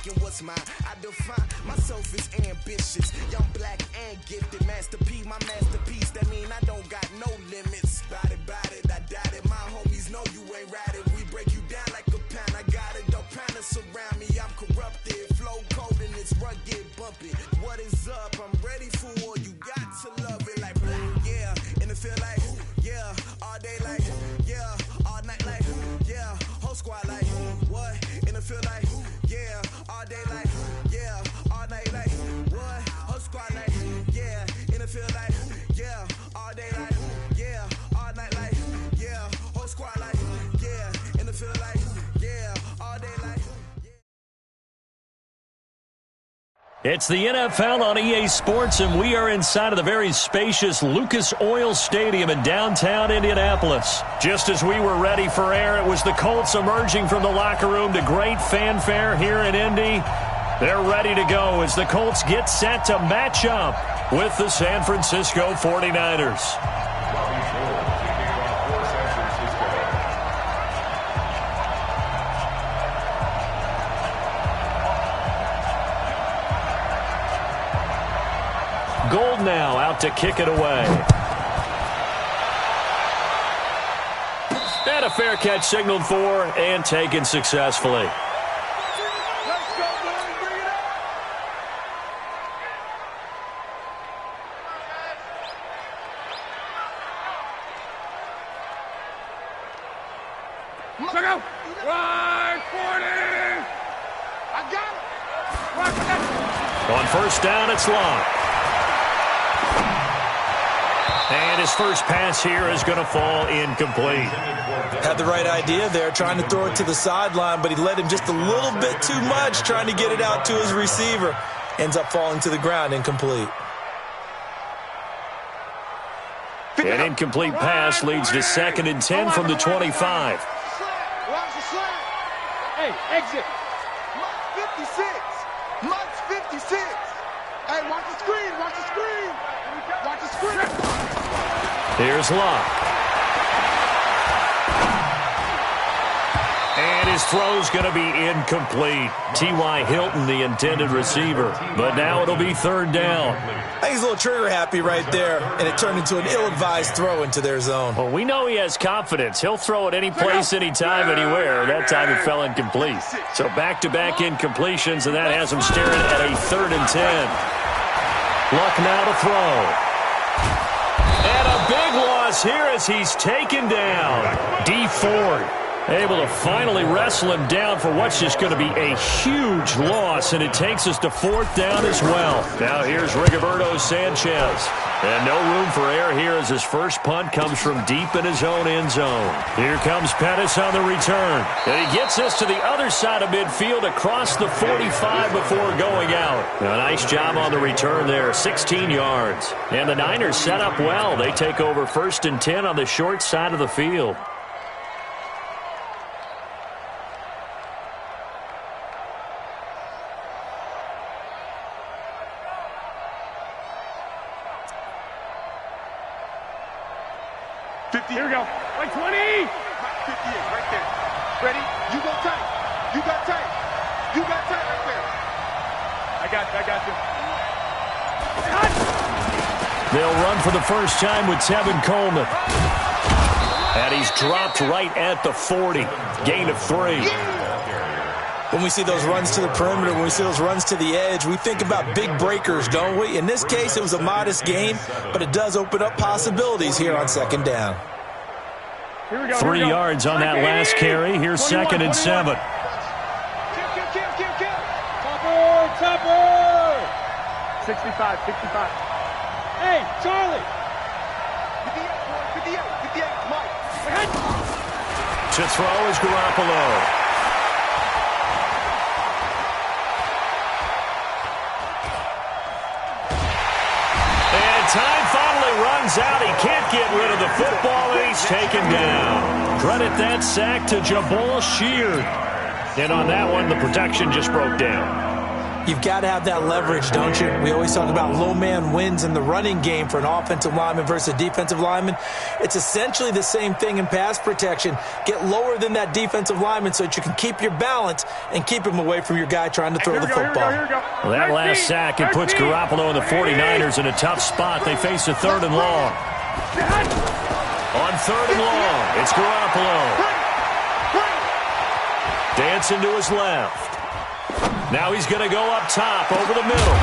taking what's mine. I define myself as ambitious, young, black, and gifted. Master P, my masterpiece. That mean I don't got no limits. Bout it, I doubt it. My homies know you ain't ratted. We break you down like a pound. I got it, don't pound us around me. I'm corrupted, flow cold and it's rugged, bumpy. What is up? I'm ready for war. You got to love it like, yeah. And it feel like, yeah. All day like, yeah. All night like, yeah. Whole squad like, what? And it feel like, yeah. All day like, yeah. All night like, what? Whole squad like, yeah. And it feel like, yeah. All day like, yeah. All night like, yeah. Whole squad like, yeah. And it feel like, yeah. All day like, It's the NFL on EA Sports, and we are inside of the very spacious Lucas Oil Stadium in downtown Indianapolis. Just as we were ready for air, it was the Colts emerging from the locker room to great fanfare here in Indy. They're ready to go as the Colts get set to match up with the San Francisco 49ers. Gold now out to kick it away. And a fair catch signaled for and taken successfully. Check out. Right, 40. I got it. On first down, it's Long. And his first pass here is going to fall incomplete. Had the right idea there, trying to throw it to the sideline, but he led him just a little bit too much, trying to get it out to his receiver. Ends up falling to the ground, incomplete. An incomplete pass leads to 2nd and 10 from the 25. Hey, exit. 56. Much 56. Hey, watch the screen. Watch the screen. Watch the screen. Here's Locke. And his throw's going to be incomplete. T.Y. Hilton, the intended receiver. But now it'll be 3rd down. I think he's a little trigger happy right there, and it turned into an ill-advised throw into their zone. Well, we know he has confidence. He'll throw it any place, anytime, anywhere. That time it fell incomplete. So back-to-back incompletions, and that has him staring at a 3rd and 10. Luck now to throw. And a big loss here as he's taken down. D. Ford able to finally wrestle him down for what's just going to be a huge loss, and it takes us to 4th down as well. Now here's Rigoberto Sanchez. And no room for error here as his first punt comes from deep in his own end zone. Here comes Pettis on the return. And he gets us to the other side of midfield across the 45 before going out. A nice job on the return there, 16 yards. And the Niners set up well. They take over 1st and 10 on the short side of the field. Here we go. Like 20. 58 right there. Ready? You go tight. You got tight. You got tight right there. I got you. They'll run for the first time with Tevin Coleman. And he's dropped right at the 40. Gain of 3. When we see those runs to the perimeter, when we see those runs to the edge, we think about big breakers, don't we? In this case, it was a modest gain, but it does open up possibilities here on 2nd down. 3 yards on that last carry. Here's 2nd and 7. Topper! 65. Hey, Charlie! 58, Mike. To throw is Garoppolo. Time finally runs out. He can't get rid of the football, and he's taken down. Credit that sack to Jabal Sheard. And on that one, the protection just broke down. You've got to have that leverage, don't you? We always talk about low man wins in the running game for an offensive lineman versus a defensive lineman. It's essentially the same thing in pass protection. Get lower than that defensive lineman so that you can keep your balance and keep him away from your guy trying to throw the football. Well, that last sack, it puts Garoppolo and the 49ers in a tough spot. They face a 3rd and long. On 3rd and long, it's Garoppolo. Dancing to his left. Now he's going to go up top over the middle.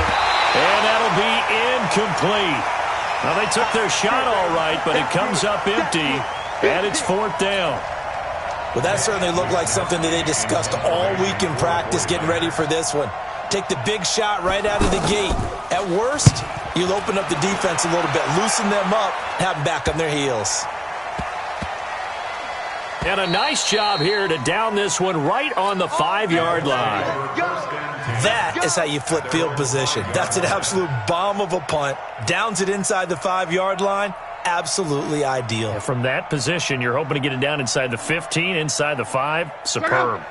And that'll be incomplete. Now, they took their shot all right, but it comes up empty, and it's 4th down. Well, that certainly looked like something that they discussed all week in practice getting ready for this one. Take the big shot right out of the gate. At worst, you'll open up the defense a little bit, loosen them up, have them back on their heels. And a nice job here to down this one right on the 5-yard line. That is how you flip field position. That's an absolute bomb of a punt. Downs it inside the 5-yard line. Absolutely ideal. From that position, you're hoping to get it down inside the 15, inside the 5. Superb.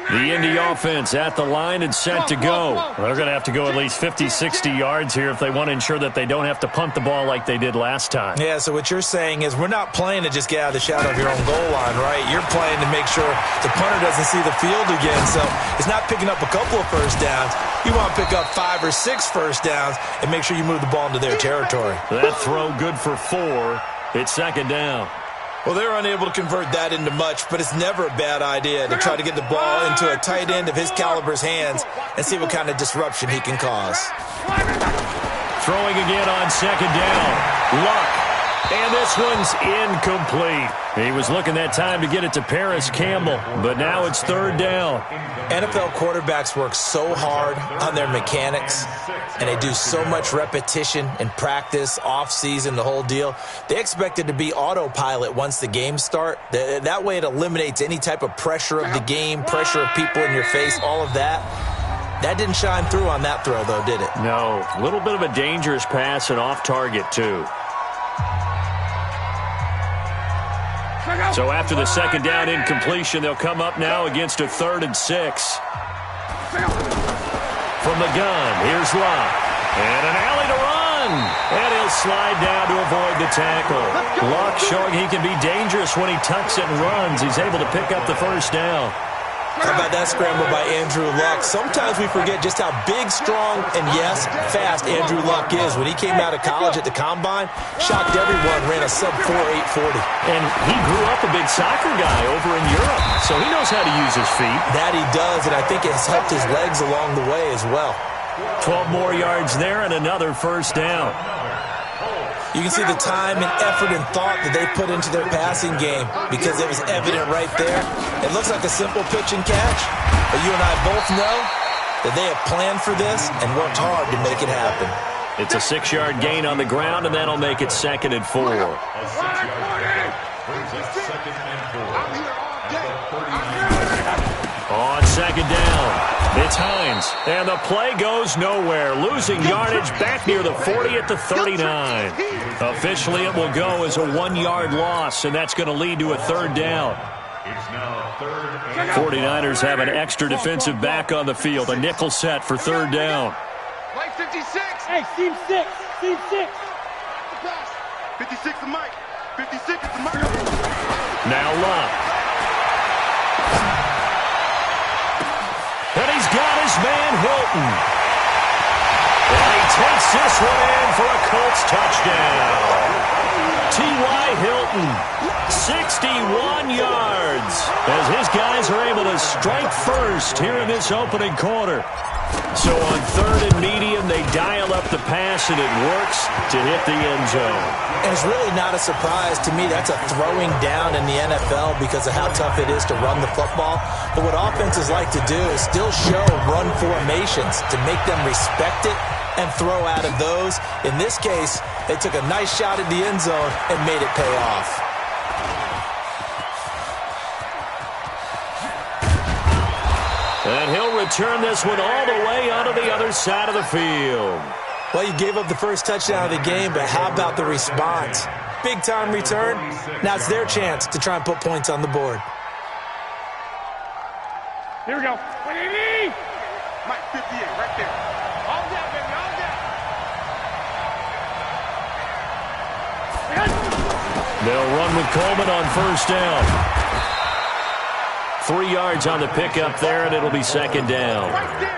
The Indy offense at the line and set to go. They're going to have to go at least 50, 60 yards here if they want to ensure that they don't have to punt the ball like they did last time. Yeah, so what you're saying is we're not playing to just get out of the shadow of your own goal line, right? You're playing to make sure the punter doesn't see the field again. So it's not picking up a couple of first downs. You want to pick up 5 or 6 first downs and make sure you move the ball into their territory. That throw good for 4. It's 2nd down. Well, they're unable to convert that into much, but it's never a bad idea to try to get the ball into a tight end of his caliber's hands and see what kind of disruption he can cause. Throwing again on 2nd down. Luck. And this one's incomplete. He was looking that time to get it to Paris Campbell, but now it's 3rd down. NFL quarterbacks work so hard on their mechanics, and they do so much repetition in practice, off-season, the whole deal. They expect it to be autopilot once the games start. That way it eliminates any type of pressure of the game, pressure of people in your face, all of that. That didn't shine through on that throw, though, did it? No. A little bit of a dangerous pass and off target, too. So after the 2nd down incompletion, they'll come up now against a 3rd and 6. From the gun, here's Luck. And an alley to run. And he'll slide down to avoid the tackle. Luck showing he can be dangerous when he tucks it and runs. He's able to pick up the 1st down. How about that scramble by Andrew Luck? Sometimes we forget just how big, strong, and yes, fast Andrew Luck is. When he came out of college at the Combine, shocked everyone, ran a sub-4 840. And he grew up a big soccer guy over in Europe, so he knows how to use his feet. That he does, and I think it has helped his legs along the way as well. 12 more yards there and another 1st down. You can see the time and effort and thought that they put into their passing game because it was evident right there. It looks like a simple pitch and catch, but you and I both know that they have planned for this and worked hard to make it happen. It's a 6-yard gain on the ground, and that'll make it 2nd and 4. On 2nd down. It's Hines, and the play goes nowhere. Losing yardage back near the 40 at the 39. Officially, it will go as a 1-yard loss, and that's going to lead to a 3rd down. 49ers have an extra defensive back on the field, a nickel set for 3rd down. Play 56. Hey, team 6. Team 6. 56 to Mike. 56 to Mike. Now Luck. And he's got his man Hilton. And he takes this one in for a Colts touchdown. T.Y. Hilton, 61 yards, as his guys are able to strike first here in this opening quarter. So on 3rd and medium, they dial up the pass, and it works to hit the end zone. And it's really not a surprise to me. That's a throwing down in the NFL because of how tough it is to run the football. But what offenses like to do is still show run formations to make them respect it and throw out of those. In this case, they took a nice shot at the end zone and made it pay off. And he'll return this one all the way onto the other side of the field. Well, you gave up the first touchdown of the game, but how about the response? Big-time return. Now it's their chance to try and put points on the board. Here we go. Mike, 58, right They'll run with Coleman on first down. 3 yards on the pickup there, and it'll be second down.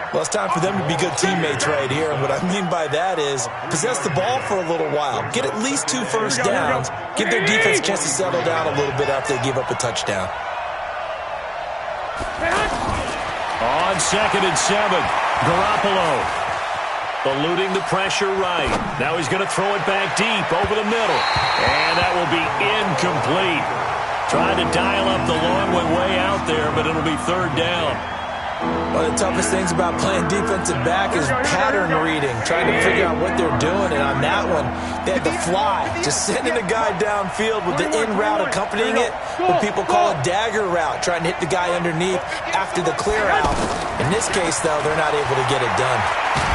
Well, it's time for them to be good teammates right here. And what I mean by that is possess the ball for a little while. Get at least 2 first downs. Give their defense a chance to settle down a little bit after they give up a touchdown. On 2nd and 7, Garoppolo eluding the pressure right. Now he's going to throw it back deep over the middle. And that will be incomplete. Trying to dial up the long way out there, but it'll be 3rd down. One of the toughest things about playing defensive back is pattern reading, trying to figure out what they're doing. And on that one, they had to fly, just sending a guy downfield with the in route accompanying it, what people call a dagger route, trying to hit the guy underneath after the clear out. In this case, though, they're not able to get it done.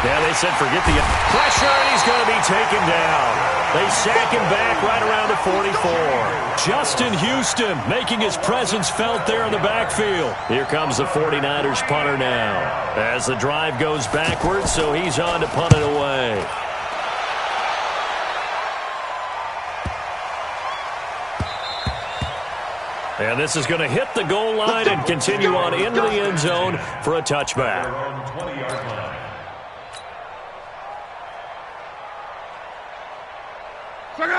Yeah, they said forget the pressure, and he's going to be taken down. They sack him back right around the 44. Justin Houston making his presence felt there in the backfield. Here comes the 49ers punter now. As the drive goes backwards, so he's on to punt it away. And this is going to hit the goal line and continue on into the end zone for a touchback.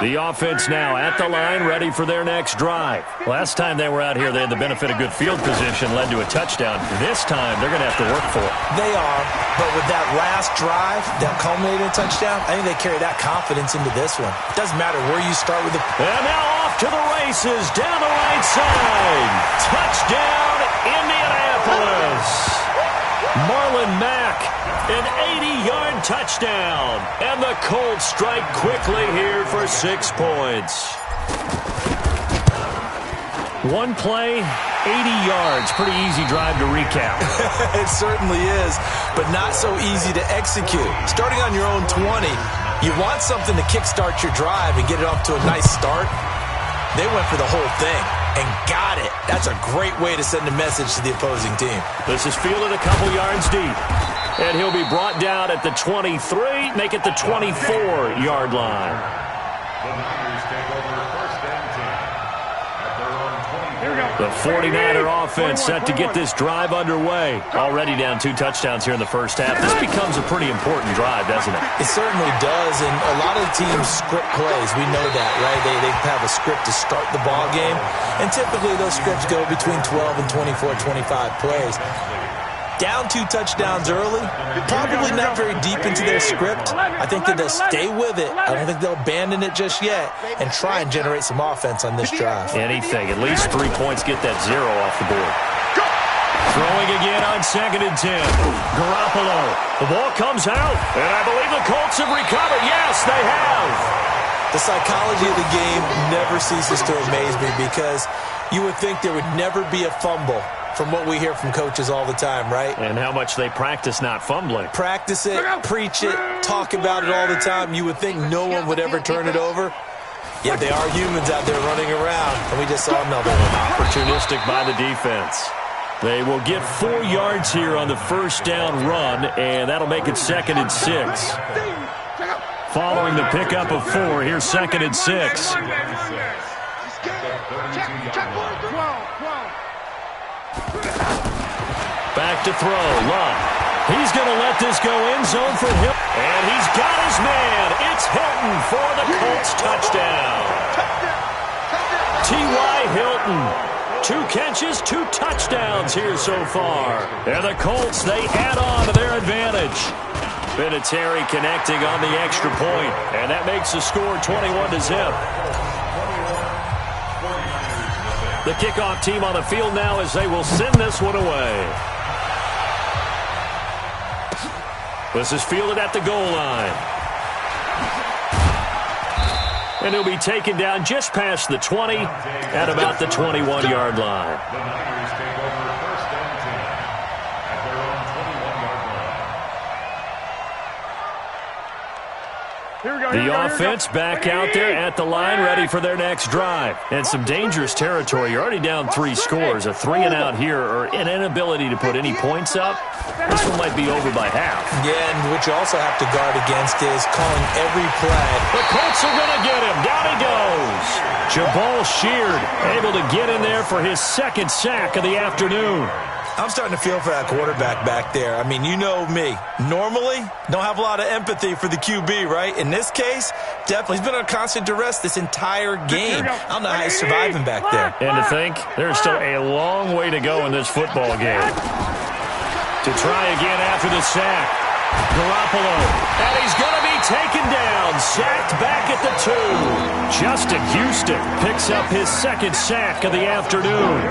The offense now at the line, ready for their next drive. Last time they were out here, they had the benefit of good field position, led to a touchdown. This time, they're going to have to work for it. They are, but with that last drive that culminated in a touchdown, I think they carry that confidence into this one. It doesn't matter where you start with the... And now off to the races, down the right side. Touchdown, Indianapolis. Marlon Mack, an 80-yard touchdown. And the Colts strike quickly here for 6 points. One play, 80 yards. Pretty easy drive to recap. It certainly is, but not so easy to execute. Starting on your own 20, you want something to kickstart your drive and get it off to a nice start. They went for the whole thing and got it. That's a great way to send a message to the opposing team. This is fielded a couple yards deep. And he'll be brought down at the 23, make it the 24-yard line. The 49er offense set to get this drive underway. Already down 2 touchdowns here in the first half. This becomes a pretty important drive, doesn't it? It certainly does, and a lot of the teams script plays. We know that, right? They have a script to start the ball game, and typically those scripts go between 12 and 24, 25 plays. Down 2 touchdowns early, probably not very deep into their script. I think that they'll stay with it. I don't think they'll abandon it just yet and try and generate some offense on this drive. Anything. At least 3 points get that 0 off the board. Throwing again on 2nd and 10. Garoppolo. The ball comes out, and I believe the Colts have recovered. Yes, they have. The psychology of the game never ceases to amaze me because you would think there would never be a fumble from what we hear from coaches all the time, right? And how much they practice not fumbling. Practice it, preach it, talk about it all the time. You would think no one would ever turn it over. Yet they are humans out there running around, and we just saw another one. Opportunistic by the defense. They will get 4 yards here on the first down run, and that'll make it 2nd and 6. Following the pickup of 4, here's 2nd and 6. Back to throw, Love. He's going to let this go end zone for Hilton. And he's got his man. It's Hilton for the Colts touchdown. T.Y. Hilton. 2 catches, 2 touchdowns here so far. And the Colts, they add on to their advantage. Vinatieri connecting on the extra point. And that makes the score 21-0. The kickoff team on the field now as they will send this one away. This is fielded at the goal line. And he'll be taken down just past the 20 at about the 21-yard line. The offense back out there at the line, ready for their next drive. And some dangerous territory. You're already down 3 scores. A 3-and-out here, or an inability to put any points up. This one might be over by half. Yeah, and what you also have to guard against is calling every play. The Colts are going to get him. Down he goes. Jabal Sheard able to get in there for his second sack of the afternoon. I'm starting to feel for that quarterback back there. I mean, you know me. Normally, don't have a lot of empathy for the QB, right? In this case, definitely. He's been on constant duress this entire game. I don't know how he's surviving back there. And to think, there's still a long way to go in this football game. To try again after the sack. Garoppolo. And he's going to be taken down. Sacked back at the 2. Justin Houston picks up his second sack of the afternoon.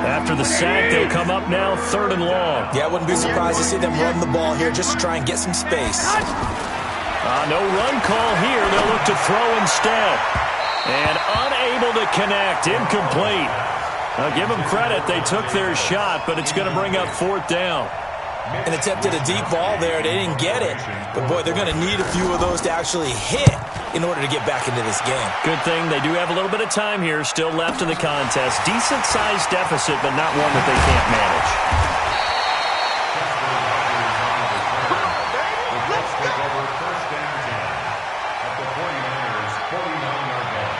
After the sack, they'll come up now 3rd and long. Yeah, I wouldn't be surprised to see them run the ball here just to try and get some space. No run call here. They'll look to throw instead. And unable to connect. Incomplete. Now, give them credit. They took their shot, but it's going to bring up 4th down. And attempted a deep ball there. They didn't get it. But, boy, they're going to need a few of those to actually hit in order to get back into this game. Good thing they do have a little bit of time here still left in the contest. Decent-sized deficit, but not one that they can't manage. Let's take over 1st and 10 at the 49ers' 49-yard line.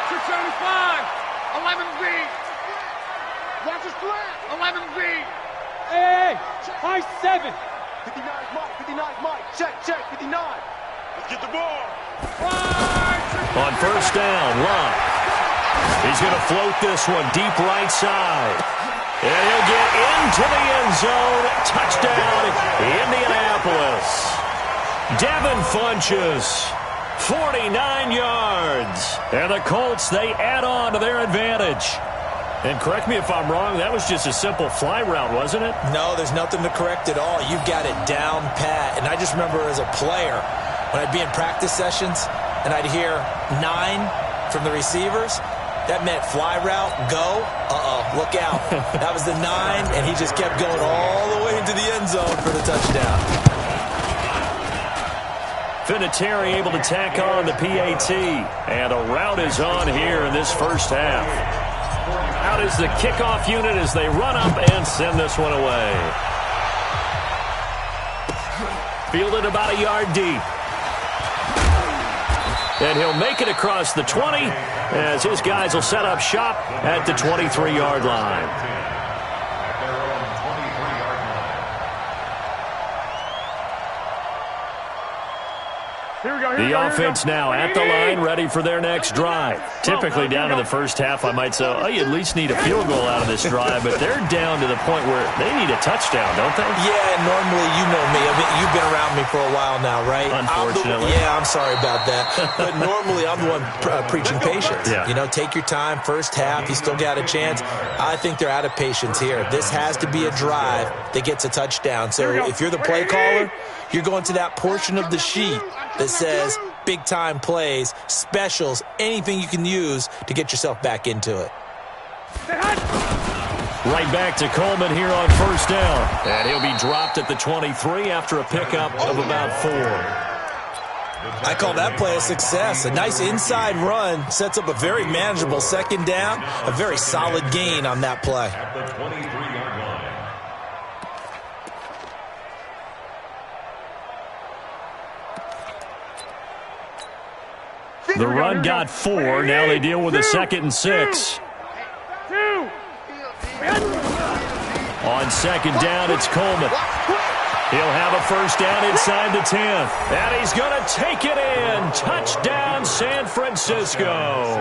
275. 11B. Watch his threat. 11B. Hey, high 7. 59's Mike. 59's Mike. Check. 59. Let's get the ball. On 1st down, Locke. He's going to float this one deep right side. And he'll get into the end zone. Touchdown, Indianapolis. Devin Funchess, 49 yards. And the Colts, they add on to their advantage. And correct me if I'm wrong, that was just a simple fly route, wasn't it? No, there's nothing to correct at all. You've got it down pat. And I just remember as a player, when I'd be in practice sessions and I'd hear 9 from the receivers, that meant fly route, go, look out. That was the 9, and he just kept going all the way into the end zone for the touchdown. Vinatieri able to tack on the PAT. And a route is on here in this first half. Out is the kickoff unit as they run up and send this one away. Fielded about a yard deep. And he'll make it across the 20 as his guys will set up shop at the 23-yard line. The offense now at the line, ready for their next drive. Typically down in the first half, I might say, oh, you at least need a field goal out of this drive, but they're down to the point where they need a touchdown, don't they? Yeah, normally, you know me. I mean, you've been around me for a while now, right? Unfortunately. I'm sorry about that. But normally, I'm the one preaching patience. Yeah. You know, take your time. First half, you still got a chance. I think they're out of patience here. This has to be a drive that gets a touchdown. So if you're the play caller, you're going to that portion of the sheet that says big-time plays, specials, anything you can use to get yourself back into it. Right back to Coleman here on 1st down. And he'll be dropped at the 23 after a pickup of about 4. I call that play a success. A nice inside run sets up a very manageable 2nd down, a very solid gain on that play. At the 23-yard line. The run got 4. Now they deal with a 2nd and 6. On 2nd down, it's Coleman. He'll have a 1st down inside the 10th. And he's going to take it in. Touchdown, San Francisco.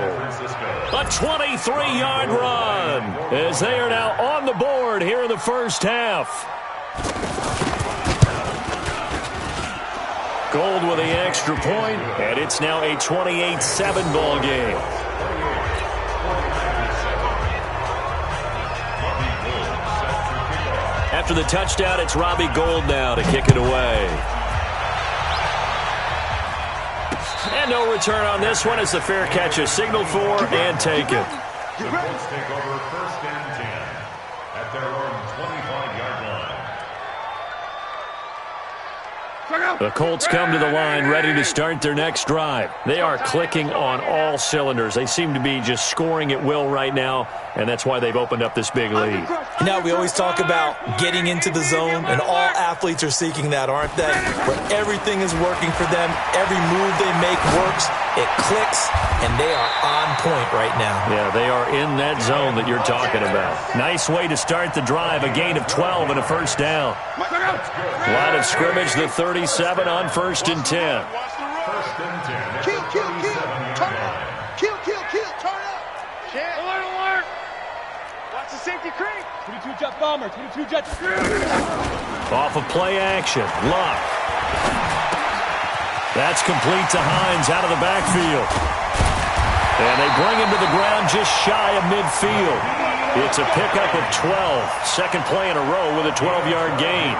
A 23-yard run as they are now on the board here in the first half. Gold with the extra point, and it's now a 28-7 ball game. After the touchdown, it's Robbie Gould now to kick it away. And no return on this one as the fair catch is signaled for and taken. The Colts take over 1st and 10 at their own 25-yard line. The Colts come to the line ready to start their next drive. They are clicking on all cylinders. They seem to be just scoring at will right now, and that's why they've opened up this big lead. You know, we always talk about getting into the zone, and all athletes are seeking that, aren't they? Where everything is working for them, every move they make works, it clicks, and they are on point right now. Yeah, they are in that zone that you're talking about. Nice way to start the drive, a gain of 12 and a first down. Line of scrimmage, the 37 on 1st and 10. Kill, turn up. Kill, turn up. Alert. Watch the safety creep. 22 jet bomber, 22 jet. Off of play action, Luck. That's complete to Hines out of the backfield. And they bring him to the ground just shy of midfield. It's a pickup of 12. Second play in a row with a 12-yard gain.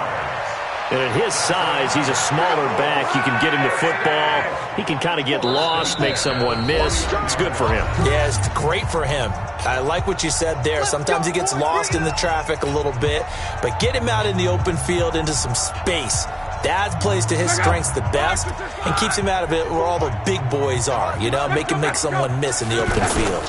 And at his size, he's a smaller back. You can get him to football. He can kind of get lost, make someone miss. It's good for him. Yeah, it's great for him. I like what you said there. Sometimes he gets lost in the traffic a little bit, but get him out in the open field into some space. That plays to his strengths the best and keeps him out of it where all the big boys are. You know, make someone miss in the open field.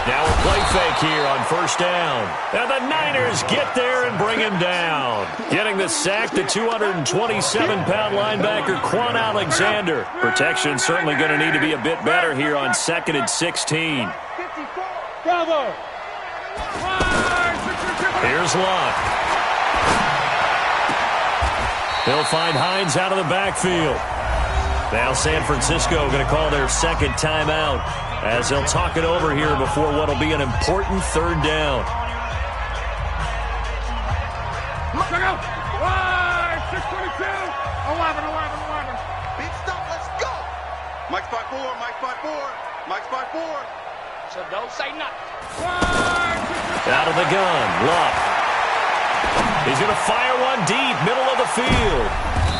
Now a play fake here on first down. And the Niners get there and bring him down. Getting the sack, the 227-pound linebacker, Quan Alexander. Protection certainly going to need to be a bit better here on 2nd and 16. Bravo. Here's Luck. He'll find Hines out of the backfield. Now San Francisco going to call their second timeout as they'll talk it over here before what will be an important third down. Check out. 622. 11. Big stop, let's go. Mike spot 4. So don't say nothing. Out of the gun, Luck. He's going to fire one deep, middle of the field.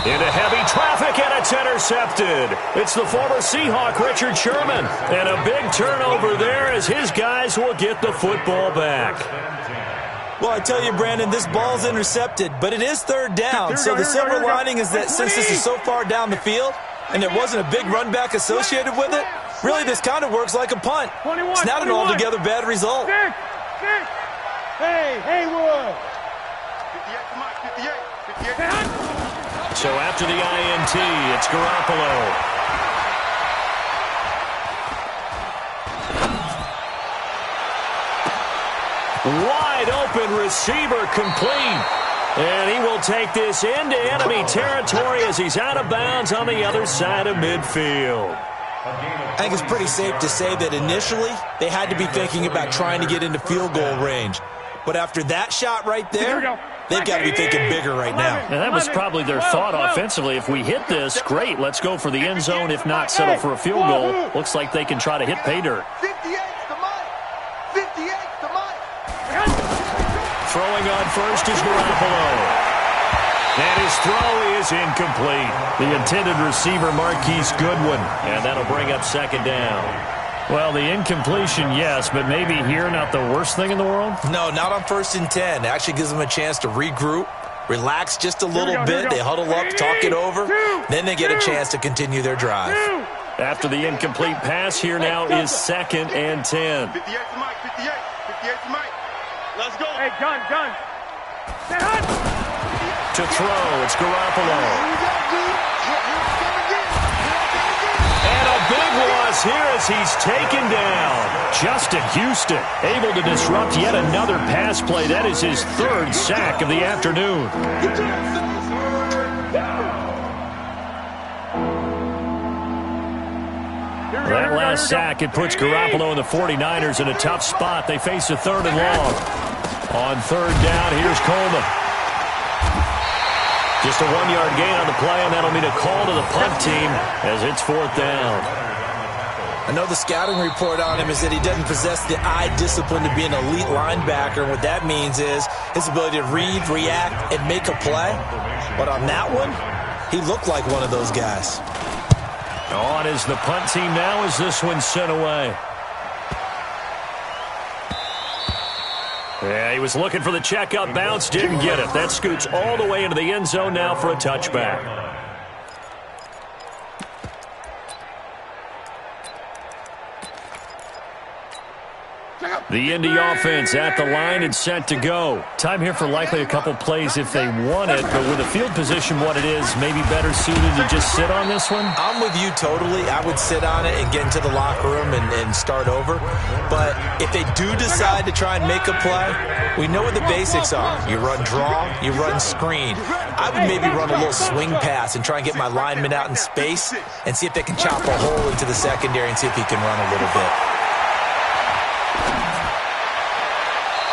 Into heavy traffic, and it's intercepted. It's the former Seahawk, Richard Sherman. And a big turnover there as his guys will get the football back. Well, I tell you, Brandon, this ball's intercepted, but it is third down. So the silver lining is that since this is so far down the field and there wasn't a big run back associated with it, really this kind of works like a punt. It's not an altogether bad result. Hey, Haywood. 58. So after the INT, it's Garoppolo. Wide open receiver complete. And he will take this into enemy territory as he's out of bounds on the other side of midfield. I think it's pretty safe to say that initially they had to be thinking about trying to get into field goal range. But after that shot right there, they've got to be thinking bigger right now. And that was probably their thought offensively. If we hit this, great, let's go for the end zone. If not, settle for a field goal. Looks like they can try to hit pay dirt. 58's the money. Throwing on first is Garoppolo. And his throw is incomplete. The intended receiver, Marquise Goodwin. And that'll bring up second down. Well, the incompletion, yes, but maybe here not the worst thing in the world? No, not on 1st and 10. It actually gives them a chance to regroup, relax just a little bit. They huddle up, talk it over. Then they get a chance to continue their drive. After the incomplete pass, here now is 2nd and 10. 58's the Mike. 58's the Mike. Let's go. Hey, gun. To throw, it's Garoppolo. And a big loss here as he's taken down. Justin Houston able to disrupt yet another pass play. That is his 3rd sack of the afternoon. That last sack, it puts Garoppolo and the 49ers in a tough spot. They face a 3rd and long. On 3rd down, here's Coleman. Just a 1-yard gain on the play, and that'll mean a call to the punt team as it's 4th down. I know the scouting report on him is that he doesn't possess the eye discipline to be an elite linebacker. And what that means is his ability to read, react, and make a play. But on that one, he looked like one of those guys. On is the punt team now as this one's sent away. Yeah, he was looking for the checkup bounce, didn't get it. That scoots all the way into the end zone now for a touchback. The Indy offense at the line and set to go. Time here for likely a couple plays if they want it, but with the field position what it is, maybe better suited to just sit on this one? I'm with you totally. I would sit on it and get into the locker room and start over. But if they do decide to try and make a play, we know what the basics are. You run draw, you run screen. I would maybe run a little swing pass and try and get my lineman out in space and see if they can chop a hole into the secondary and see if he can run a little bit.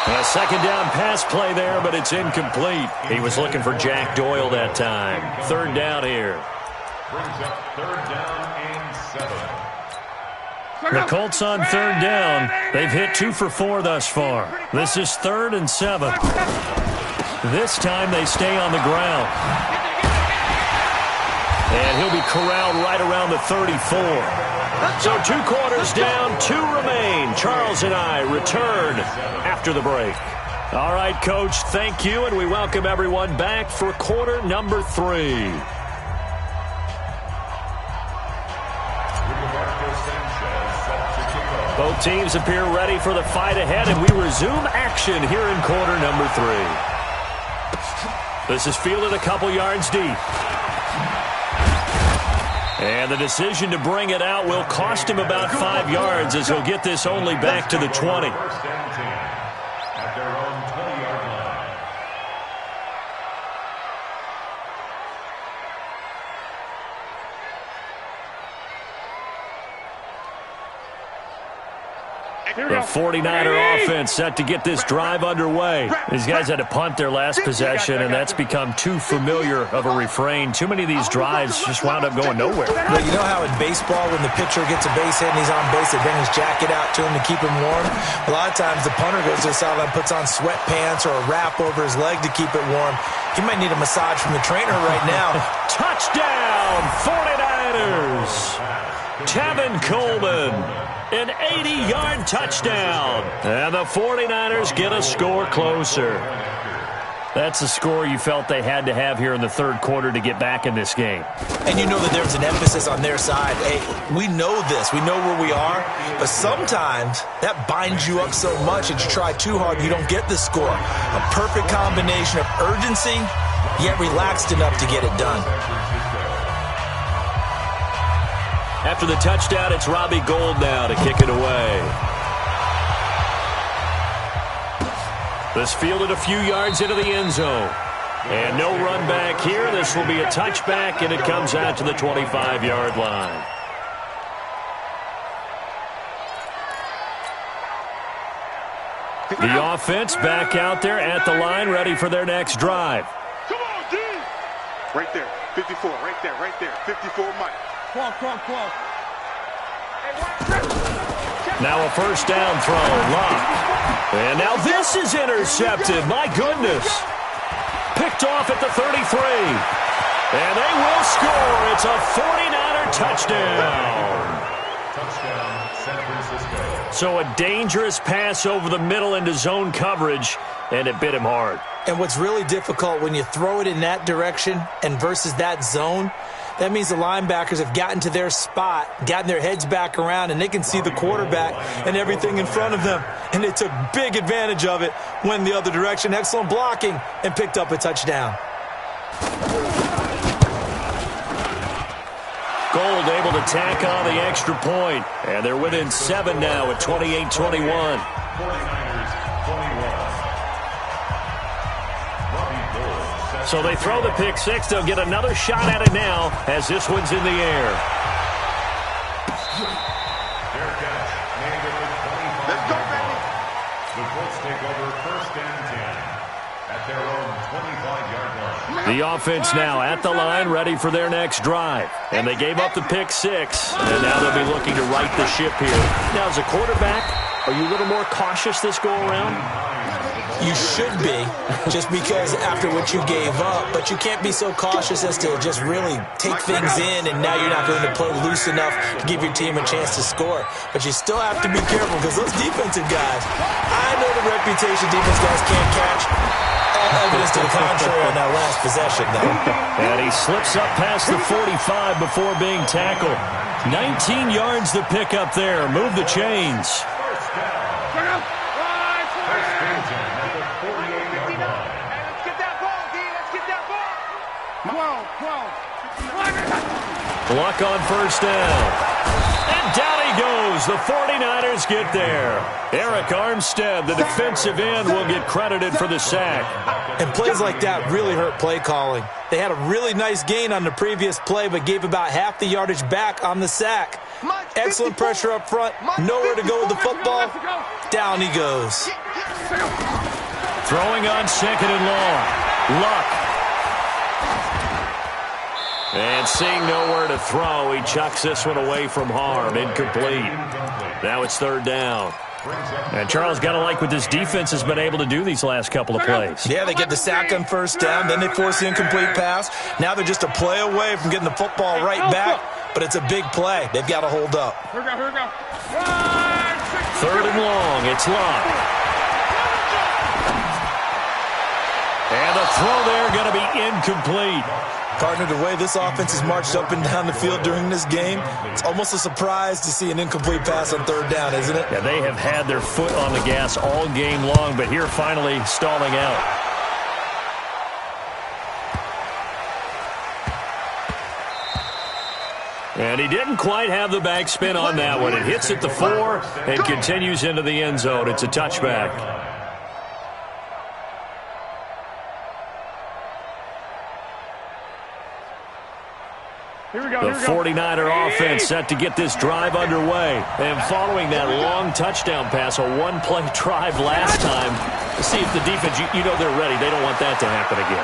A second down pass play there, but it's incomplete. He was looking for Jack Doyle that time. Third down here. Brings up third down and 7. The Colts on third down. They've hit 2 for 4 thus far. This is 3rd and 7. This time they stay on the ground. And he'll be corralled right around the 34. So 2 quarters down, 2 remain. Charles and I return after the break. All right, Coach, thank you, and we welcome everyone back for quarter number 3. Both teams appear ready for the fight ahead, and we resume action here in quarter number 3. This is fielded a couple yards deep. And the decision to bring it out will cost him about 5 yards as he'll get this only back to the 20. First and 10 at their own 20-yard line. The 49er offense set to get this drive underway. These guys had to punt their last possession, and that's become too familiar of a refrain. Too many of these drives just wound up going nowhere. But you know how in baseball, when the pitcher gets a base hit and he's on base, they bring his jacket out to him to keep him warm? A lot of times the punter goes to the sideline, puts on sweatpants or a wrap over his leg to keep it warm. He might need a massage from the trainer right now. Touchdown, 49ers! Tevin Coleman. An 80-yard touchdown. And the 49ers get a score closer. That's a score you felt they had to have here in the third quarter to get back in this game. And you know that there's an emphasis on their side. Hey, we know this. We know where we are. But sometimes that binds you up so much that you try too hard, you don't get the score. A perfect combination of urgency, yet relaxed enough to get it done. After the touchdown, it's Robbie Gould now to kick it away. This fielded a few yards into the end zone. And no run back here. This will be a touchback, and it comes out to the 25-yard line. The offense back out there at the line, ready for their next drive. Come on, D! Right there, 54, right there, 54, Mike. Come on. Now a first down throw, Luck. And now this is intercepted. My goodness. Picked off at the 33. And they will score. It's a 49er touchdown. Touchdown, San Francisco. So a dangerous pass over the middle into zone coverage, and it bit him hard. And what's really difficult when you throw it in that direction and versus that zone, that means the linebackers have gotten to their spot, gotten their heads back around, and they can see the quarterback and everything in front of them. And they took big advantage of it, went the other direction, excellent blocking, and picked up a touchdown. Gould able to tack on the extra point. And they're within 7 now at 28-21. 49ers 21. So they throw the pick six. They'll get another shot at it now as this one's in the air. Fair catch. Made it with 25. Let's go, baby. The Colts take over first and 10 at their own 25-yard line. The offense now at the line, ready for their next drive. And they gave up the pick six, and now they'll be looking to right the ship here. Now, as a quarterback, are you a little more cautious this go-around? You should be, just because after what you gave up, but you can't be so cautious as to just really take things in, and now you're not going to play loose enough to give your team a chance to score. But you still have to be careful, because those defensive guys, I know the reputation defense guys can't catch. All evidence to the contrary on that last possession, though. And he slips up past the 45 before being tackled. 19 yards to pick up there. Move the chains. Luck on first down. And down he goes. The 49ers get there. Eric Armstead, the defensive end, will get credited for the sack. And plays like that really hurt play calling. They had a really nice gain on the previous play, but gave about half the yardage back on the sack. Excellent pressure up front. Nowhere to go with the football. Down he goes. Throwing on second and long. Luck. And seeing nowhere to throw, he chucks this one away from harm. Incomplete. Now it's third down. And Charles, got to like what this defense has been able to do these last couple of plays. Yeah, they get the sack on first down, then they force the incomplete pass. Now they're just a play away from getting the football right back, but it's a big play. They've got to hold up. Here we go. Third and long. It's Luck. And the throw there going to be incomplete. Partner, the way this offense has marched up and down the field during this game, it's almost a surprise to see an incomplete pass on third down, isn't it? Yeah, they have had their foot on the gas all game long, but here finally stalling out. And he didn't quite have the backspin on that one. It hits at the 4 and continues into the end zone. It's a touchback. The 49er offense set to get this drive underway. And following that long touchdown pass, a one-play drive last time, see if the defense, you know they're ready. They don't want that to happen again.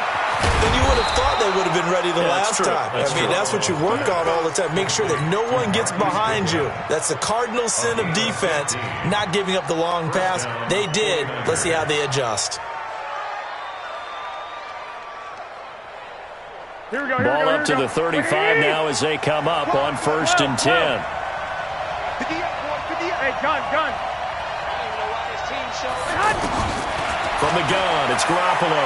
Then you would have thought they would have been ready the last time. That's what you work on all the time. Make sure that no one gets behind you. That's the cardinal sin of defense, not giving up the long pass. They did. Let's see how they adjust. Ball up to the 35 now as they come up on first and 10. Hey, gun. From the gun, it's Garoppolo.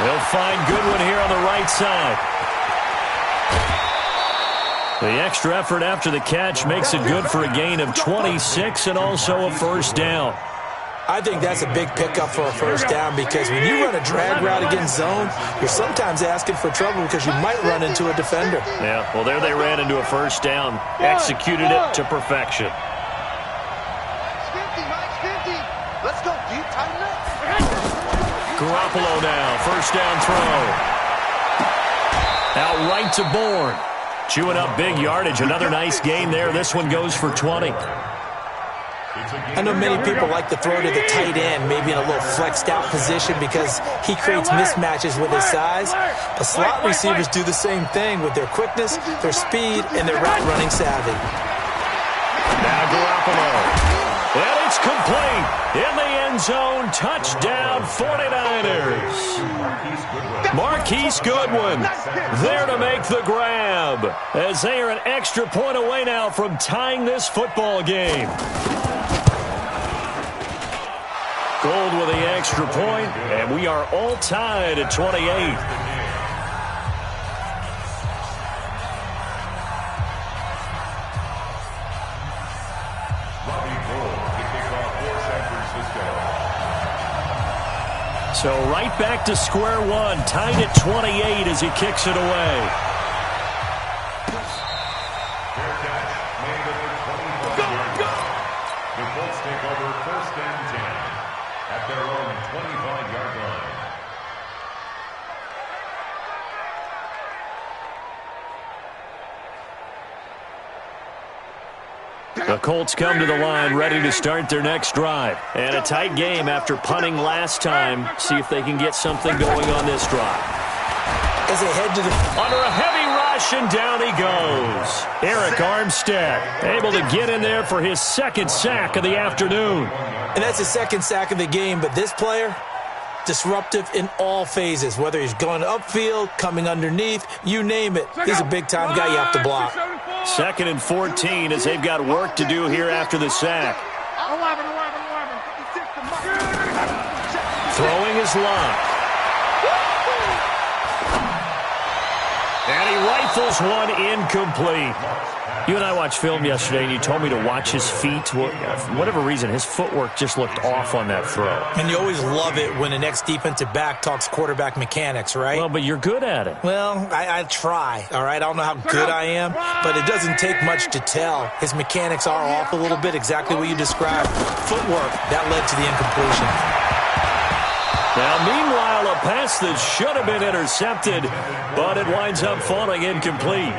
He'll find Goodwin here on the right side. The extra effort after the catch makes it good for a gain of 26 and also a first down. I think that's a big pickup for a first down, because when you run a drag route against zone, you're sometimes asking for trouble because you might run into a defender. Yeah, well, there they ran into a first down. Executed it to perfection. Let's go, dude. Tighten up. Garoppolo now, first down throw. Out right to Bourne. Chewing up big yardage. Another nice gain there. This one goes for 20. I know many people like to throw to the tight end, maybe in a little flexed out position because he creates mismatches with his size. But slot receivers do the same thing with their quickness, their speed, and their route running savvy. Now Garoppolo. And it's complete. In the end zone, touchdown 49ers. Marquise Goodwin there to make the grab, as they are an extra point away now from tying this football game. Gold with the extra point, and we are all tied at 28. So right back to square one, tied at 28 as he kicks it away. The Colts take over first and 10 at their own 25-yard line. The Colts come to the line ready to start their next drive. And a tight game after punting last time. See if they can get something going on this drive. As they head to the... Under a heavy run. rush, and down he goes. Eric Armstead able to get in there for his second sack of the afternoon. And that's his second sack of the game, but this player, disruptive in all phases, whether he's going upfield, coming underneath, you name it. He's a big-time guy you have to block. 2nd and 14 as they've got work to do here after the sack. Throwing his lock. And he rifles one incomplete. You and I watched film yesterday, and you told me to watch his feet. For whatever reason, his footwork just looked off on that throw. And you always love it when the next defensive back talks quarterback mechanics, right? Well, but you're good at it. Well, I try, all right? I don't know how good I am, but it doesn't take much to tell. His mechanics are off a little bit, exactly what you described. Footwork, that led to the incompletion. Now, meanwhile, a pass that should have been intercepted, but it winds up falling incomplete.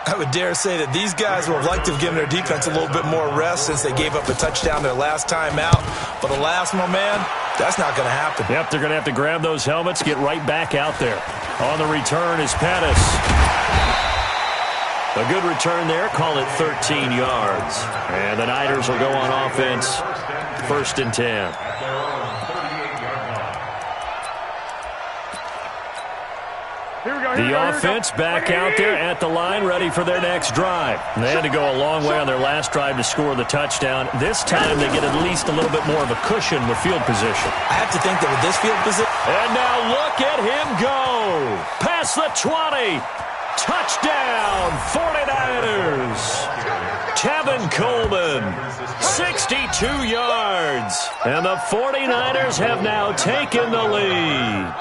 I would dare say that these guys would have liked to have given their defense a little bit more rest since they gave up a touchdown their last time out. But alas, my man, that's not going to happen. Yep, they're going to have to grab those helmets, get right back out there. On the return is Pettis. A good return there, call it 13 yards. And the Niners will go on offense, 1st and 10. The offense back out there at the line, ready for their next drive. They had to go a long way on their last drive to score the touchdown. This time they get at least a little bit more of a cushion with field position. I have to think that with this field position... And now look at him go. Past the 20. Touchdown, 49ers. Tevin Coleman, 62 yards. And the 49ers have now taken the lead.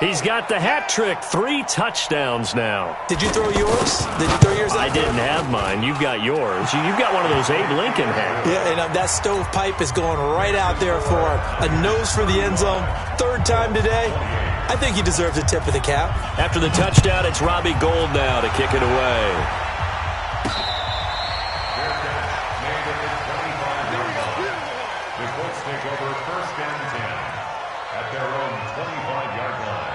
He's got the hat trick, 3 touchdowns now. Did you throw yours? Did you throw yours out? I didn't have mine. You've got yours. You've got one of those Abe Lincoln hats. Yeah, and that stovepipe is going right out there for a nose for the end zone. 3rd time today. I think he deserves a tip of the cap. After the touchdown, it's Robbie Gould now to kick it away. The Colts take over 1st and 10 at their own 25-yard line.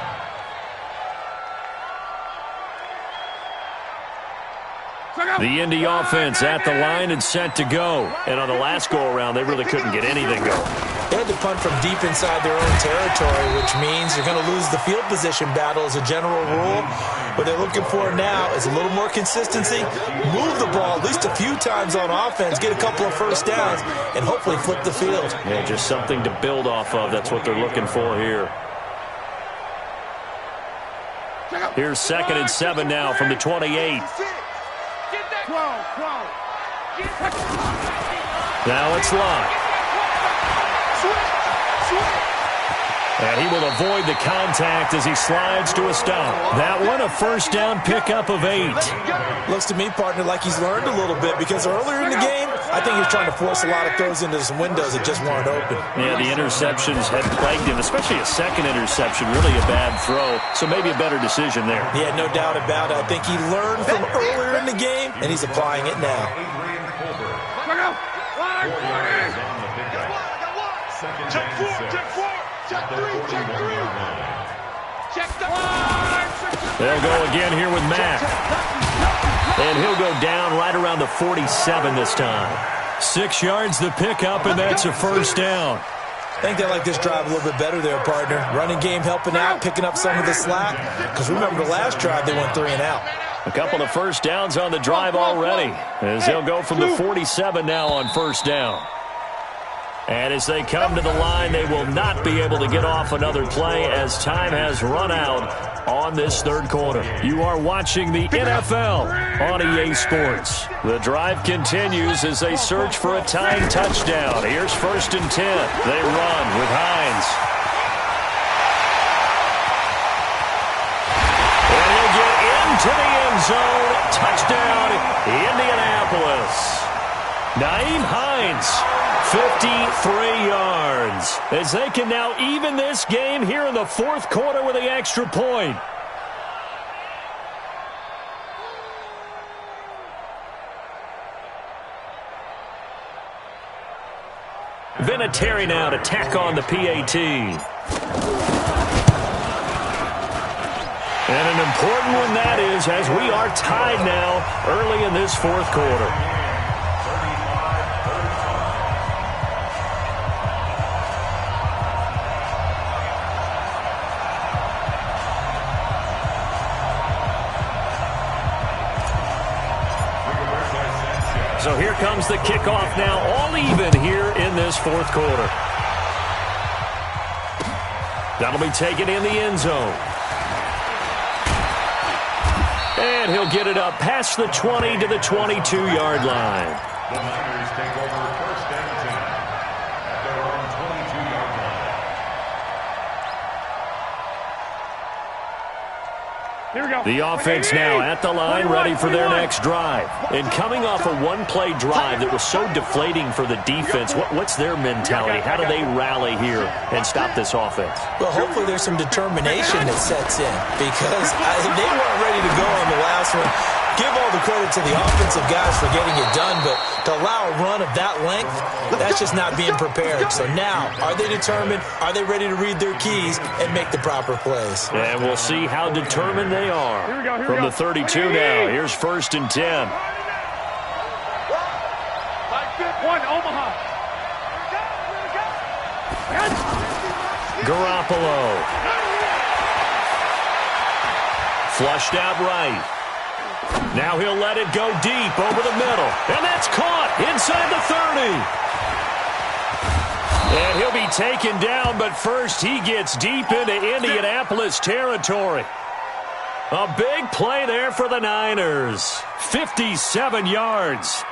The Indy offense at the line and set to go. And on the last go-around, they really couldn't get anything going. They had to punt from deep inside their own territory, which means you're going to lose the field position battle as a general rule. What they're looking for now is a little more consistency, move the ball at least a few times on offense, get a couple of first downs, and hopefully flip the field. Yeah, just something to build off of. That's what they're looking for here. Here's 2nd and 7 now from the 28. Now it's Locke. And he will avoid the contact as he slides to a stop. That one, a first down pickup of 8. Looks to me, partner, like he's learned a little bit because earlier in the game, I think he was trying to force a lot of throws into some windows that just weren't open. Yeah, the interceptions had plagued him, especially a second interception, really a bad throw. So maybe a better decision there. Yeah, no doubt about it. I think he learned from earlier in the game, and he's applying it now. Check 4, check 4. Check 3, check 3. Check the They'll go again here with Matt. And he'll go down right around the 47 this time. 6 yards the pickup, and that's a first down. I think they like this drive a little bit better there, partner. Running game helping out, picking up some of the slack. Because remember, the last drive, they went 3 and out. A couple of first downs on the drive already, as they'll go from the 47 now on first down. And as they come to the line, they will not be able to get off another play as time has run out on this 3rd quarter. You are watching the NFL on EA Sports. The drive continues as they search for a tying touchdown. Here's 1st and 10. They run with Hines. And he'll get into the end zone. Touchdown, Indianapolis. Nyheim Hines, 53 yards, as they can now even this game here in the 4th quarter with the extra point. Vinatieri now to tack on the PAT. And an important one that is, as we are tied now early in this fourth quarter. So here comes the kickoff now, all even here in this fourth quarter. That'll be taken in the end zone. And he'll get it up past the 20 to the 22-yard line. The Niners take over first and 10 at their own 22-yard line. Here we go. The offense now at the line, ready for their next drive. And coming off a one-play drive that was so deflating for the defense, what's their mentality? How do they rally here and stop this offense? Well, hopefully there's some determination that sets in because they weren't ready to go on the last one. Give all the credit to the offensive guys for getting it done, but to allow a run of that length, that's just not being prepared. So now, are they determined? Are they ready to read their keys and make the proper plays? And we'll see how determined they are. From the 32 now, here's first and 10. One, Omaha. Garoppolo. Flushed out right. Now he'll let it go deep over the middle. And that's caught inside the 30. And he'll be taken down, but first he gets deep into Indianapolis territory. A big play there for the Niners. 57 yards.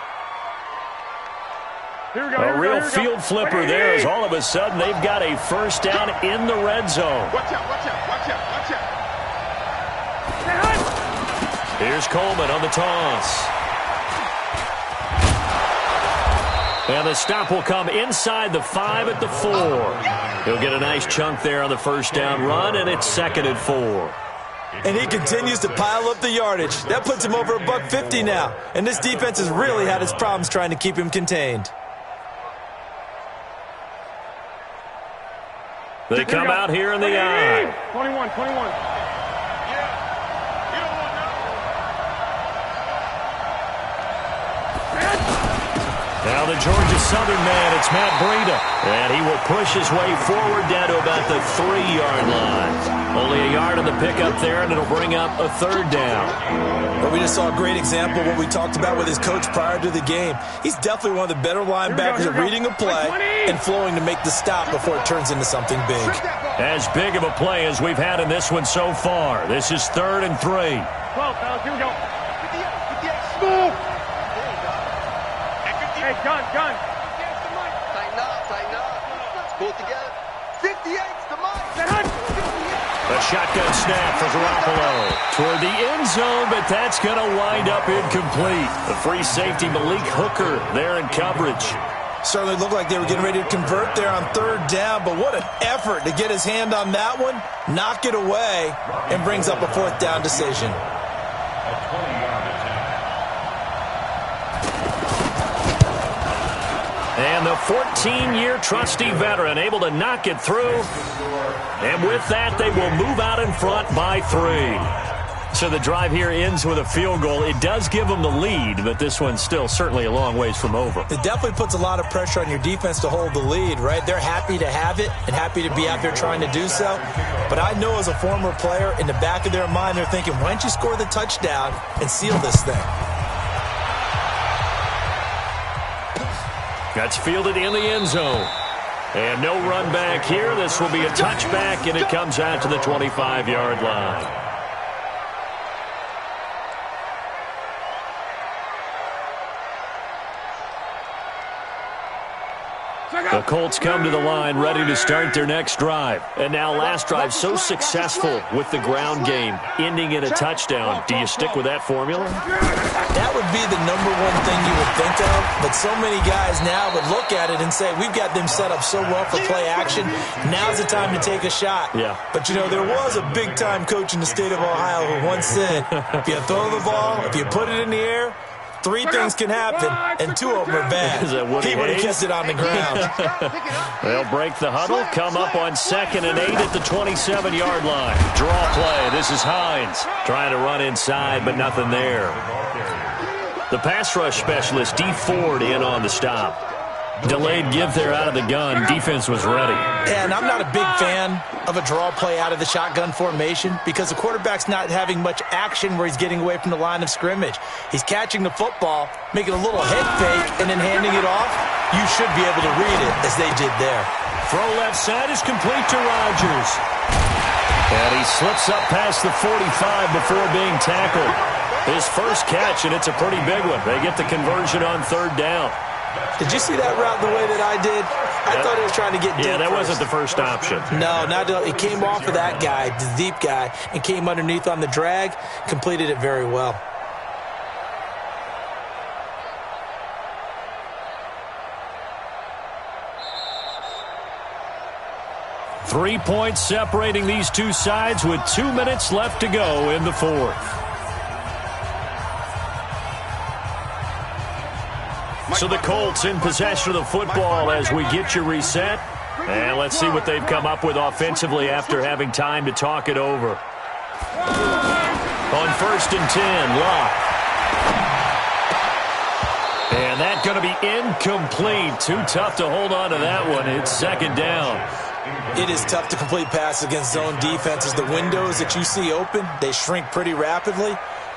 A real field flipper there as all of a sudden they've got a first down in the red zone. Watch out, watch out, watch out, watch out. Here's Coleman on the toss. And the stop will come inside the 5 at the 4. He'll get a nice chunk there on the first down run, and it's 2nd and 4. And he continues to pile up the yardage. That puts him over $150 now. And this defense has really had its problems trying to keep him contained. They come out here in the eye. 21. Now the Georgia Southern man, it's Matt Breida. And he will push his way forward down to about the 3-yard line. Only a yard on the pickup there, and it'll bring up a 3rd down. But we just saw a great example of what we talked about with his coach prior to the game. He's definitely one of the better linebackers at reading a play and flowing to make the stop before it turns into something big. As big of a play as we've had in this one so far. This is 3rd and 3. 12, fellas, here we go. 58, smooth. Hey, gun. Tighten up. Let's pull it together. 58's the mic. A shotgun snap for Garoppolo toward the end zone, but that's going to wind up incomplete. The free safety, Malik Hooker, there in coverage. Certainly looked like they were getting ready to convert there on 3rd down, but what an effort to get his hand on that one, knock it away, and brings up a 4th down decision. And the 14-year trusty veteran able to knock it through. And with that, they will move out in front by 3. So the drive here ends with a field goal. It does give them the lead, but this one's still certainly a long ways from over. It definitely puts a lot of pressure on your defense to hold the lead, right? They're happy to have it and happy to be out there trying to do so. But I know as a former player, in the back of their mind, they're thinking, why don't you score the touchdown and seal this thing? That's fielded in the end zone. And no run back here. This will be a touchback, and it comes out to the 25-yard line. The Colts come to the line ready to start their next drive. And now last drive so successful with the ground game, ending in a touchdown. Do you stick with that formula? That would be the number one thing you would think of, but so many guys now would look at it and say, we've got them set up so well for play action, now's the time to take a shot. Yeah. But, you know, there was a big-time coach in the state of Ohio who once said, if you throw the ball, if you put it in the air, Three things can happen, and two of them are bad. He would have kept it on the ground. They'll break the huddle, come up on 2nd and 8 at the 27-yard line. Draw play. This is Hines trying to run inside, but nothing there. The pass rush specialist, D. Ford, in on the stop. Delayed give there out of the gun. Defense was ready. And I'm not a big fan of a draw play out of the shotgun formation because the quarterback's not having much action where he's getting away from the line of scrimmage. He's catching the football, making a little head fake, and then handing it off. You should be able to read it as they did there. Throw left side is complete to Rodgers. And he slips up past the 45 before being tackled. His first catch, and it's a pretty big one. They get the conversion on 3rd down. Did you see that route the way that I did? I thought he was trying to get deep. Yeah, that wasn't the first option. No, it came off of that guy, the deep guy, and came underneath on the drag, completed it very well. Three points separating these two sides with 2 minutes left to go in the 4th. So the Colts in possession of the football as we get you reset. And let's see what they've come up with offensively after having time to talk it over. On 1st and 10, Locke. And that's going to be incomplete. Too tough to hold on to that one. It's 2nd down. It is tough to complete passes against zone defenses. The windows that you see open, they shrink pretty rapidly.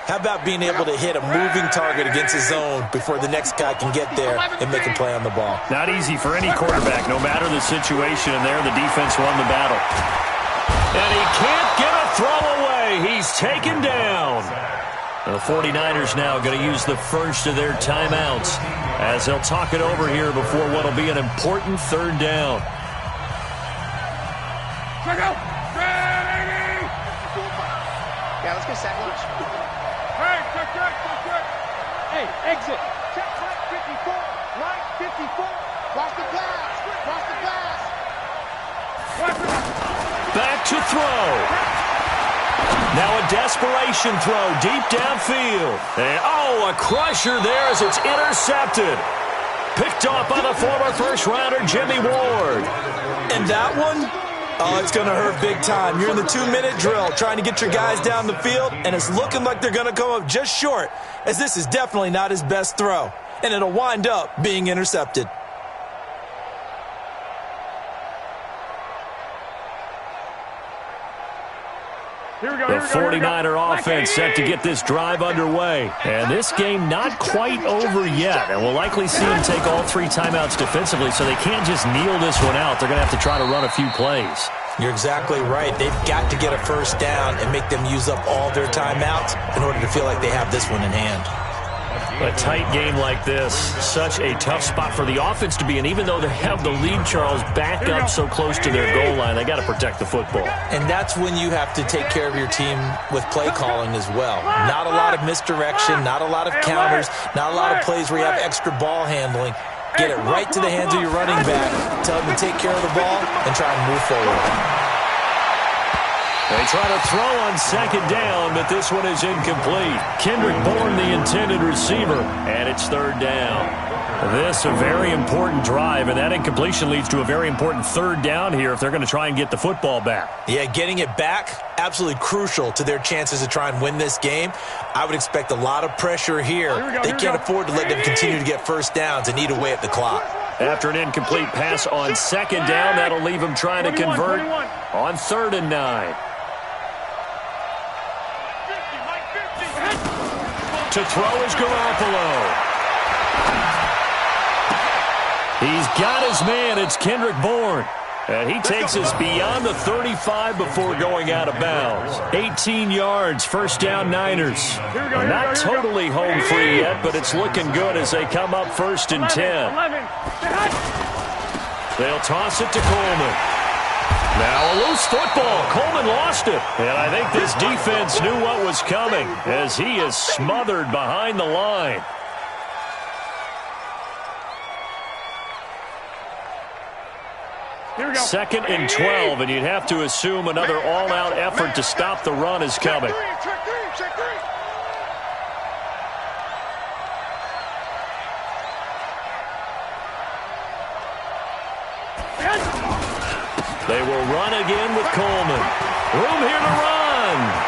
How about being able to hit a moving target against a zone before the next guy can get there and make a play on the ball? Not easy for any quarterback, no matter the situation, and there the defense won the battle. And he can't get a throw away. He's taken down. The 49ers now going to use the first of their timeouts as they'll talk it over here before what will be an important 3rd down. Yeah, let's go sack lunch. Hey, exit. Check right 54. Right 54. Watch the pass. Watch the pass. Back to throw. Now a desperation throw deep downfield. And, a crusher there as it's intercepted. Picked off by the former first-rounder Jimmy Ward. And that one? Oh, it's going to hurt big time. You're in the 2-minute drill trying to get your guys down the field, and it's looking like they're going to come up just short, as this is definitely not his best throw, and it'll wind up being intercepted. The 49er offense set to get this drive underway. And this game not quite over yet. And we'll likely see them take all 3 timeouts defensively, so they can't just kneel this one out. They're going to have to try to run a few plays. You're exactly right. They've got to get a first down and make them use up all their timeouts in order to feel like they have this one in hand. A tight game like this, such a tough spot for the offense to be in. Even though they have the lead, Charles, back up so close to their goal line, they got to protect the football. And that's when you have to take care of your team with play calling as well. Not a lot of misdirection, not a lot of counters, not a lot of plays where you have extra ball handling. Get it right to the hands of your running back, tell them to take care of the ball, and try and move forward. They try to throw on 2nd down, but this one is incomplete. Kendrick Bourne, the intended receiver, and it's 3rd down. This a very important drive, and that incompletion leads to a very important 3rd down here if they're going to try and get the football back. Yeah, getting it back, absolutely crucial to their chances to try and win this game. I would expect a lot of pressure here. They can't afford to let them continue to get first downs and eat away at the clock. After an incomplete pass on 2nd down, that'll leave them trying to convert on 3rd and 9. To throw is Garoppolo. He's got his man. It's Kendrick Bourne. And he takes us beyond the 35 before going out of bounds. 18 yards, first down Niners. Not totally home free yet, but it's looking good as they come up 1st and 10. They'll toss it to Coleman. Now a loose football. Coleman lost it. And I think this defense knew what was coming as he is smothered behind the line. Second and 12, and you'd have to assume another all-out effort to stop the run is coming. They will run again with Coleman. Room here to run.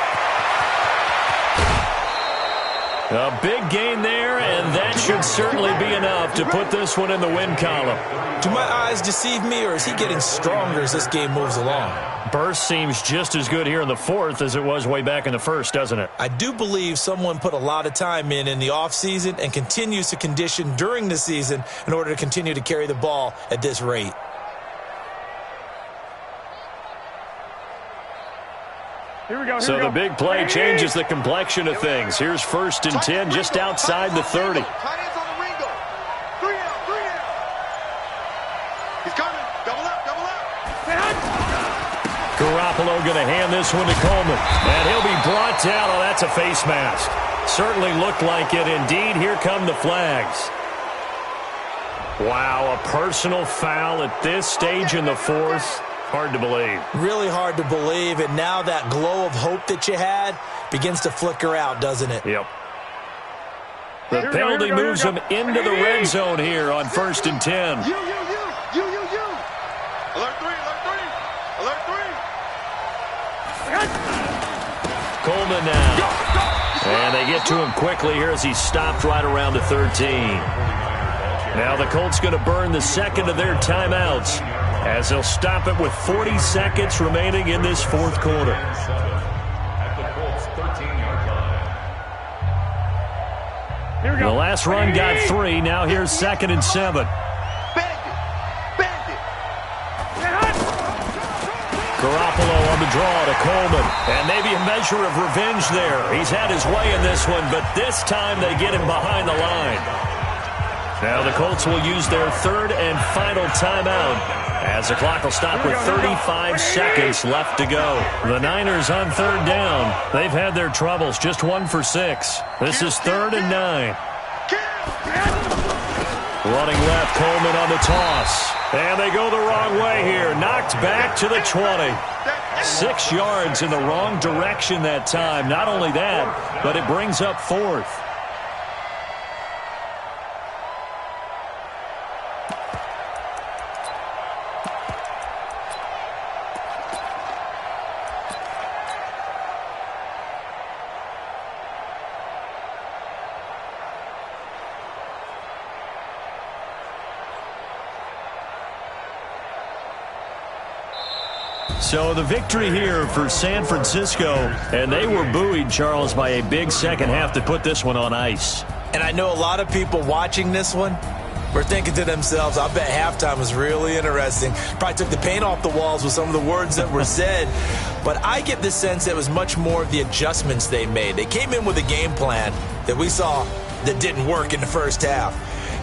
A big gain there, and that should certainly be enough to put this one in the win column. Do my eyes deceive me, or is he getting stronger as this game moves along? Burst seems just as good here in the fourth as it was way back in the first, doesn't it? I do believe someone put a lot of time in the offseason and continues to condition during the season in order to continue to carry the ball at this rate. So the big play changes the complexion of things. Here's 1st and 10 just outside the 30. Tight ends on the Ringo. 3 down, 3 down. He's coming. Double up, double up. Garoppolo going to hand this one to Coleman. And he'll be brought down. Oh, that's a face mask. Certainly looked like it. Indeed, here come the flags. Wow, a personal foul at this stage in the fourth. Hard to believe. Really hard to believe, and now that glow of hope that you had begins to flicker out, doesn't it? Yep. The penalty moves him into the red zone here on 1st and 10. You. Alert 3, alert 3. Alert 3. Coleman now. And they get to him quickly here as he stopped right around the 13. Now the Colts going to burn the second of their timeouts, as they'll stop it with 40 seconds remaining in this fourth quarter. At the Colts 13-yard line. The last run got 3. Now here's 2nd and 7. Bandit. Garoppolo on the draw to Coleman. And maybe a measure of revenge there. He's had his way in this one, but this time they get him behind the line. Now the Colts will use their 3rd and final timeout, as the clock will stop with 35 seconds left to go. The Niners on 3rd down. They've had their troubles, just 1 for 6. This is 3rd and 9. Running left, Coleman on the toss. And they go the wrong way here. Knocked back to the 20. 6 yards in the wrong direction that time. Not only that, but it brings up 4th. So the victory here for San Francisco, and they were buoyed, Charles, by a big second half to put this one on ice. And I know a lot of people watching this one were thinking to themselves, I bet halftime was really interesting. Probably took the paint off the walls with some of the words that were said. But I get the sense it was much more of the adjustments they made. They came in with a game plan that we saw that didn't work in the first half.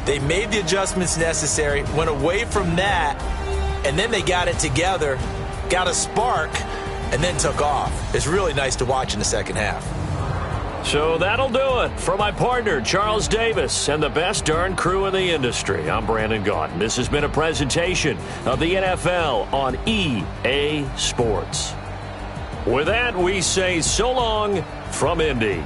They made the adjustments necessary, went away from that, and then they got it together, got a spark, and then took off. It's really nice to watch in the second half. So that'll do it for my partner, Charles Davis, and the best darn crew in the industry. I'm Brandon Gaudin. This has been a presentation of the NFL on EA Sports. With that, we say so long from Indy.